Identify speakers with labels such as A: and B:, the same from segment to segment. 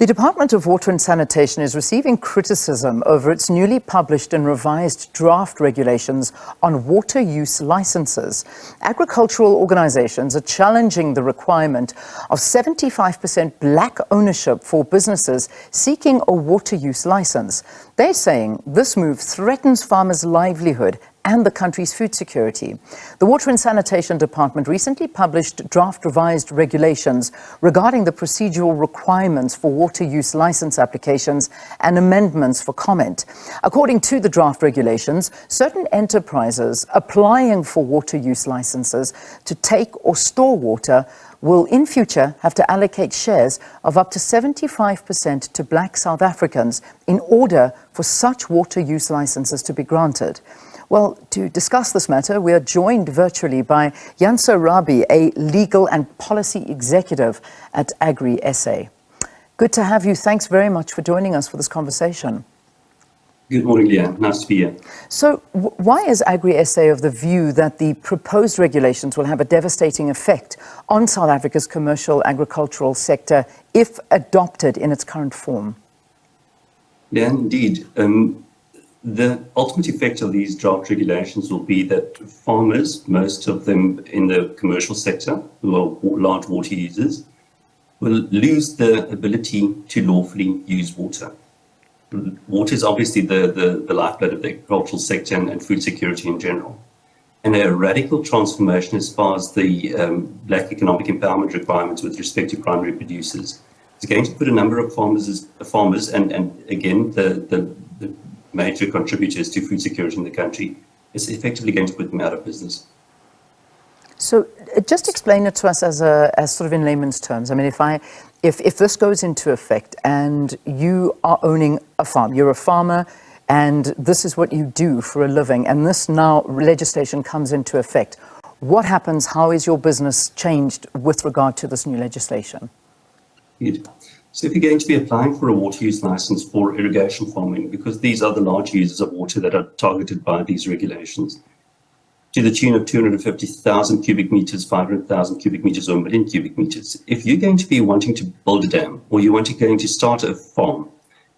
A: The Department of Water and Sanitation is receiving criticism over its newly published and revised draft regulations on water use licenses. Agricultural organizations are challenging the requirement of 75% black ownership for businesses seeking a water use license. They're saying this move threatens farmers' livelihood and the country's food security. The Water and Sanitation Department recently published draft revised regulations regarding the procedural requirements for water use license applications and amendments for comment. According to the draft regulations, certain enterprises applying for water use licenses to take or store water will in future have to allocate shares of up to 75% to black South Africans in order for such water use licenses to be granted. Well, to discuss this matter, we are joined virtually by Janse Rabie, a legal and policy executive at Agri SA. Good to have you. Thanks very much for joining us for this conversation.
B: Good morning, Leah. Nice to be here.
A: So why is Agri SA of the view that the proposed regulations will have a devastating effect on South Africa's commercial agricultural sector if adopted in its current form?
B: Yeah, indeed. The ultimate effect of these draft regulations will be that farmers, most of them in the commercial sector, who are large water users, will lose the ability to lawfully use water. Water is obviously the lifeblood of the agricultural sector and food security in general. And a radical transformation as far as the black economic empowerment requirements with respect to primary producers is going to put a number of farmers and again, the major contributors to food security in the country, is effectively going to put them out of business.
A: So just explain it to us as sort of in layman's terms. I mean, if this goes into effect and you are owning a farm, you're a farmer and this is what you do for a living, and this now legislation comes into effect, what happens? How is your business changed with regard to this new legislation?
B: Good. So if you're going to be applying for a water use license for irrigation farming, because these are the large users of water that are targeted by these regulations, to the tune of 250,000 cubic meters, 500,000 cubic meters, or a million cubic meters, if you're going to be wanting to build a dam or you're going to start a farm,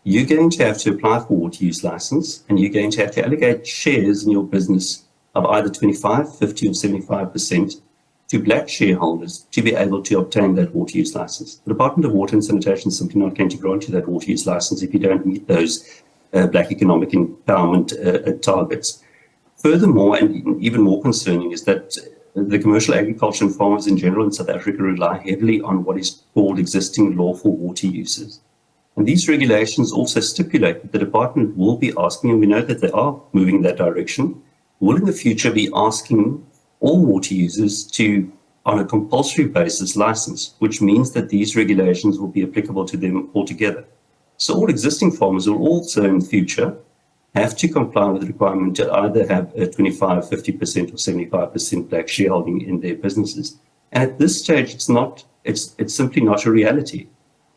B: you're going to have to apply for a water use license, and you're going to have to allocate shares in your business of either 25, 50, or 75% to black shareholders to be able to obtain that water use license. The Department of Water and Sanitation is simply not going to grant you that water use license if you don't meet those black economic empowerment targets. Furthermore, and even more concerning, is that the commercial agriculture and farmers in general in South Africa rely heavily on what is called existing lawful water uses. And these regulations also stipulate that the department will be asking, and we know that they are moving in that direction, will in the future be asking all water users to, on a compulsory basis, license, which means that these regulations will be applicable to them altogether. So all existing farmers will also in the future have to comply with the requirement to either have a 25, 50% or 75% black shareholding in their businesses. And at this stage, it's simply not a reality.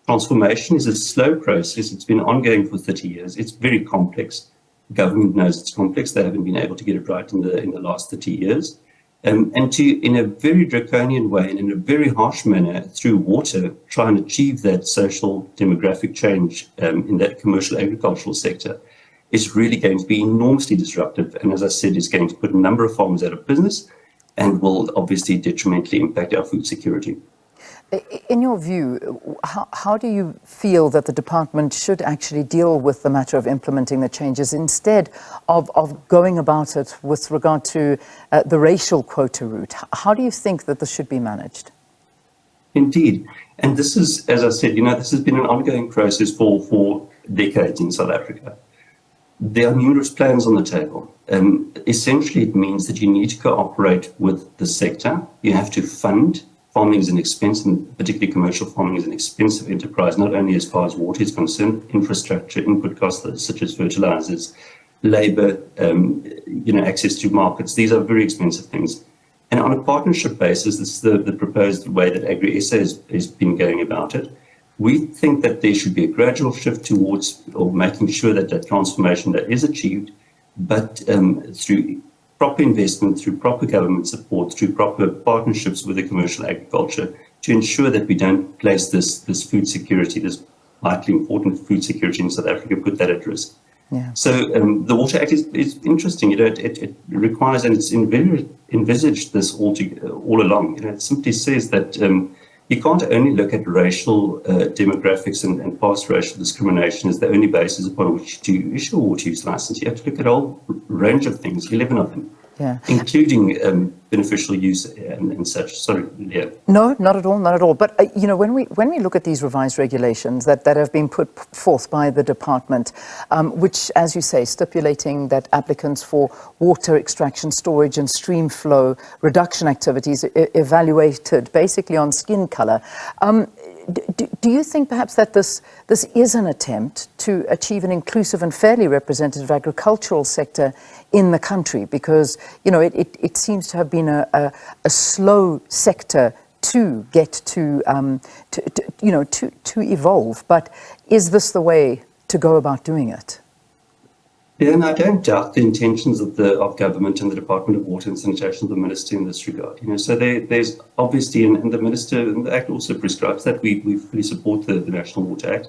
B: Transformation is a slow process. It's been ongoing for 30 years. It's very complex. The government knows it's complex. They haven't been able to get it right in the last 30 years. And to, in a very draconian way and in a very harsh manner, through water, try and achieve that social demographic change in that commercial agricultural sector is really going to be enormously disruptive. And as I said, is going to put a number of farmers out of business and will obviously detrimentally impact our food security.
A: In your view, how do you feel that the department should actually deal with the matter of implementing the changes instead of going about it with regard to the racial quota route? How do you think that this should be managed?
B: Indeed. And this is, as I said, this has been an ongoing process for decades in South Africa. There are numerous plans on the table. Essentially, it means that you need to cooperate with the sector. You have to fund. Farming is an expense, and particularly commercial farming is an expensive enterprise, not only as far as water is concerned, infrastructure, input costs such as fertilizers, labor, access to markets. These are very expensive things. And on a partnership basis, this is the proposed way that Agri SA has been going about it. We think that there should be a gradual shift towards or making sure that that transformation that is achieved, but through proper investment, through proper government support, through proper partnerships with the commercial agriculture to ensure that we don't place this food security, this vitally important for food security in South Africa, put that at risk.
A: Yeah.
B: So the Water Act is interesting. It requires, and it's envisaged this all along. It simply says that you can't only look at racial demographics and past racial discrimination as the only basis upon which to issue a water use license. You have to look at a whole range of things, 11 of them. Yeah. Including beneficial use and such. Sorry, yeah.
A: No, not at all, not at all. But when we look at these revised regulations that have been put forth by the department, which, as you say, stipulating that applicants for water extraction, storage, and stream flow reduction activities evaluated basically on skin colour. Do you think perhaps that this is an attempt to achieve an inclusive and fairly representative agricultural sector in the country? Because it seems to have been a slow sector to get to evolve. But is this the way to go about doing it?
B: Yeah, and I don't doubt the intentions of government and the Department of Water and Sanitation, the Minister, in this regard. So there's obviously, and the Minister, and the Act also prescribes that we fully support the National Water Act.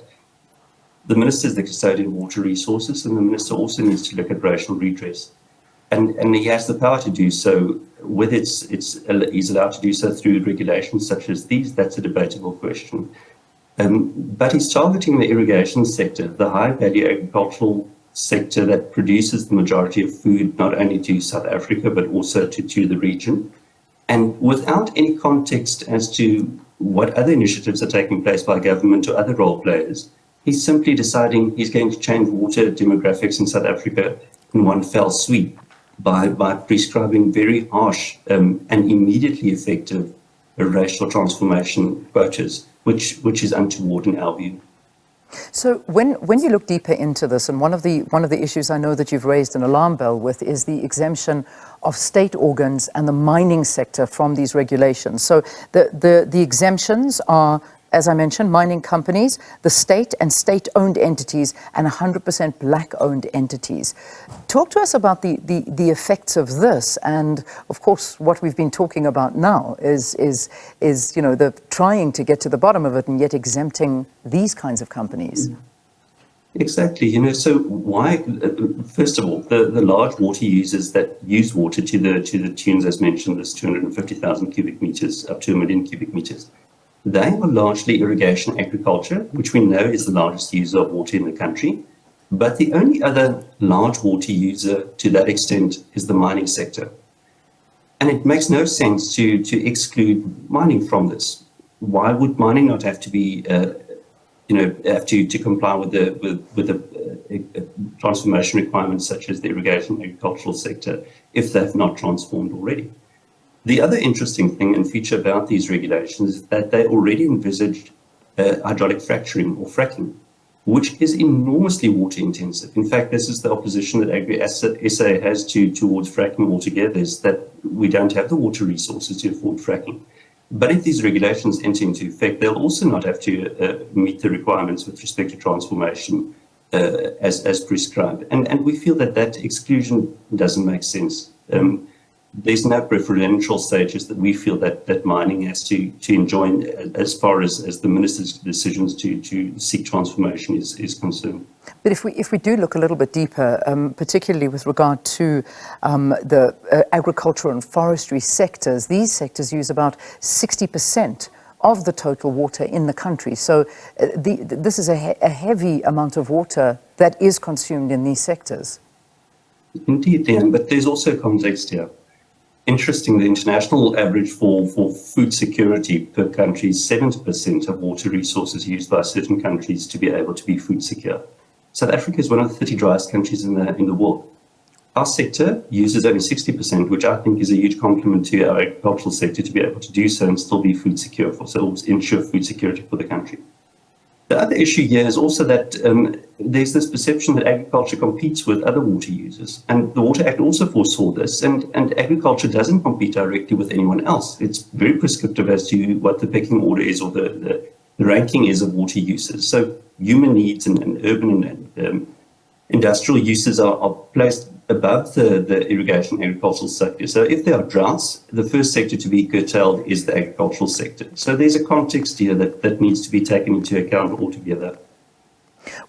B: The Minister is the custodian of water resources, and the Minister also needs to look at racial redress. And he has the power to do so. Whether he's allowed to do so through regulations such as these, that's a debatable question. But he's targeting the irrigation sector, the high-value agricultural sector that produces the majority of food, not only to South Africa, but also to the region. And without any context as to what other initiatives are taking place by government or other role players, he's simply deciding he's going to change water demographics in South Africa in one fell sweep by prescribing very harsh and immediately effective racial transformation quotas, which is untoward in our view.
A: So when you look deeper into this, and one of the issues I know that you've raised an alarm bell with is the exemption of state organs and the mining sector from these regulations. So the exemptions are, as I mentioned, mining companies, the state and state-owned entities, and 100% black-owned entities. Talk to us about the effects of this, and of course, what we've been talking about now is the trying to get to the bottom of it, and yet exempting these kinds of companies.
B: Exactly. So why? First of all, the large water users that use water to the tunes, as mentioned, this 250,000 cubic meters up to 1 million cubic meters. They are largely irrigation agriculture, which we know is the largest user of water in the country. But the only other large water user to that extent is the mining sector. And it makes no sense to exclude mining from this. Why would mining not have to be, have to comply with the transformation requirements such as the irrigation agricultural sector if they've not transformed already? The other interesting thing and feature about these regulations is that they already envisaged hydraulic fracturing or fracking, which is enormously water intensive. In fact, this is the opposition that Agri-SA has towards fracking altogether, is that we don't have the water resources to afford fracking. But if these regulations enter into effect, they'll also not have to meet the requirements with respect to transformation as prescribed. And we feel that exclusion doesn't make sense. There's no preferential stages that we feel that mining has to enjoy as far as the minister's decisions to seek transformation is concerned.
A: But if we do look a little bit deeper, particularly with regard to the agricultural and forestry sectors, these sectors use about 60% of the total water in the country. So this is a heavy amount of water that is consumed in these sectors.
B: Indeed, Leanne, but there's also context here. Interesting, the international average for food security per country is 70% of water resources used by certain countries to be able to be food secure. South Africa is one of the 30 driest countries in the world. Our sector uses only 60%, which I think is a huge compliment to our agricultural sector to be able to do so and still be food secure, so ensure food security for the country. The other issue here is also that there's this perception that agriculture competes with other water users. And the Water Act also foresaw this, and agriculture doesn't compete directly with anyone else. It's very prescriptive as to what the pecking order is or the ranking is of water uses. So human needs and urban and industrial uses are placed above the irrigation agricultural sector. So if there are droughts, the first sector to be curtailed is the agricultural sector. So there's a context here that needs to be taken into account altogether.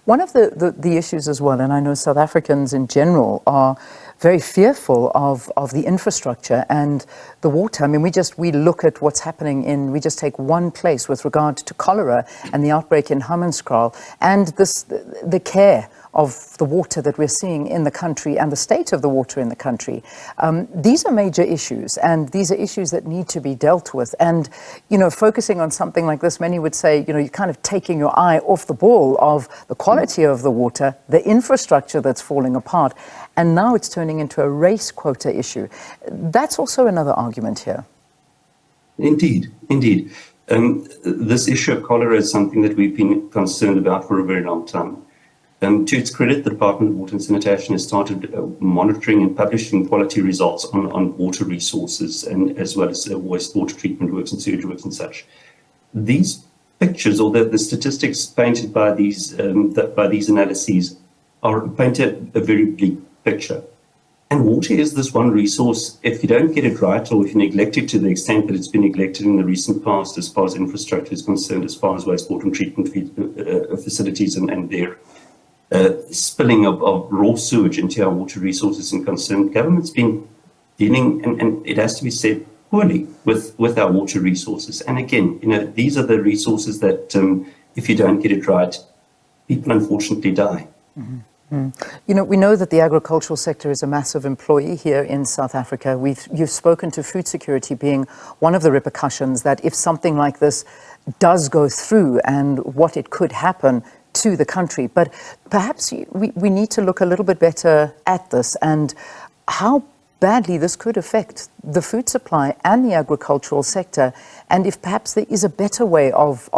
A: One of the issues as well, and I know South Africans in general are very fearful of the infrastructure and the water. I mean, we look at what's happening we just take one place with regard to cholera and the outbreak in Hammanskraal and the care of the water that we're seeing in the country and the state of the water in the country. These are major issues, and these are issues that need to be dealt with. And, focusing on something like this, many would say, you're kind of taking your eye off the ball of the quality of the water, the infrastructure that's falling apart, and now it's turning into a race quota issue. That's also another argument here.
B: Indeed. This issue of cholera is something that we've been concerned about for a very long time. To its credit, the Department of Water and Sanitation has started monitoring and publishing quality results on water resources, and as well as wastewater treatment works and sewage works and such. These pictures, or the statistics painted by these analyses, paint a very bleak picture. And water is this one resource. If you don't get it right, or if you neglect it to the extent that it's been neglected in the recent past, as far as infrastructure is concerned, as far as wastewater and treatment facilities and their spilling of raw sewage into our water resources and concerned, government's been dealing, and it has to be said, poorly with our water resources. And again, these are the resources that if you don't get it right, people unfortunately die.
A: Mm-hmm. We know that the agricultural sector is a massive employee here in South Africa. You've spoken to food security being one of the repercussions, that if something like this does go through and what it could happen to the country. But perhaps we need to look a little bit better at this and how badly this could affect the food supply and the agricultural sector, and if perhaps there is a better way of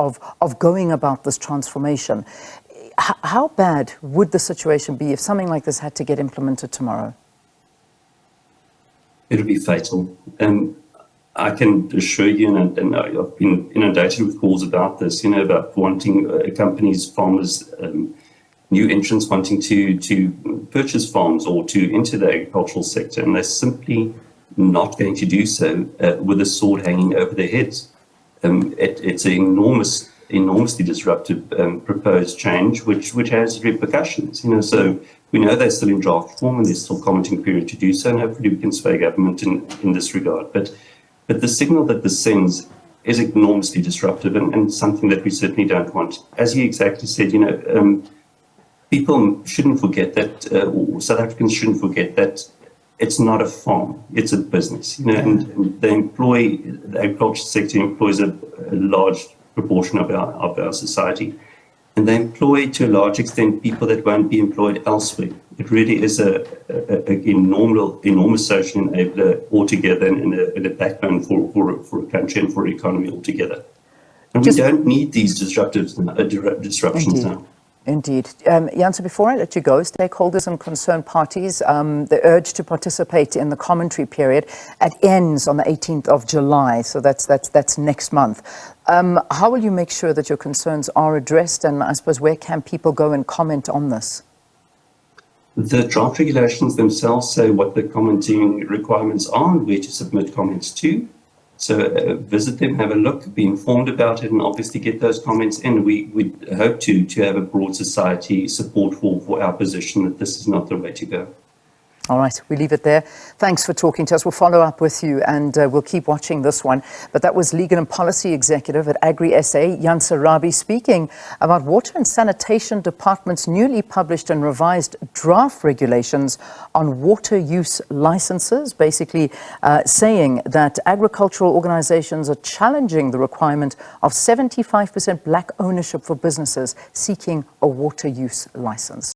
A: going about this transformation. How bad would the situation be if something like this had to get implemented tomorrow?
B: It would be fatal. I can assure you, and I've been inundated with calls about this, about wanting companies, farmers, new entrants wanting to purchase farms or to enter the agricultural sector, and they're simply not going to do so with a sword hanging over their heads. It's an enormously disruptive proposed change, which has repercussions. So we know they're still in draft form and there's still commenting period to do so, and hopefully we can sway government in this regard. But the signal that this sends is enormously disruptive and something that we certainly don't want. As you exactly said, people shouldn't forget that, or South Africans shouldn't forget that it's not a farm, it's a business. And the agriculture sector employs a large proportion of our society. And they employ, to a large extent, people that won't be employed elsewhere. It really is an enormous social enabler altogether, and a backbone for a country and for an economy altogether. And we don't need these disruptions now.
A: Indeed. Janse, before I let you go, stakeholders and concerned parties, the urge to participate in the commentary period ends on the 18th of July, so that's next month. How will you make sure that your concerns are addressed, and I suppose where can people go and comment on this?
B: The draft regulations themselves say what the commenting requirements are and where to submit comments to. So visit them, have a look, be informed about it, and obviously get those comments in. We hope to have a broad society support for our position that this is not the way to go.
A: All right, we leave it there. Thanks for talking to us. We'll follow up with you and we'll keep watching this one. But that was Legal and Policy Executive at Agri SA, Janse Rabie, speaking about Water and Sanitation Department's newly published and revised draft regulations on water use licenses, basically saying that agricultural organizations are challenging the requirement of 75% black ownership for businesses seeking a water use license.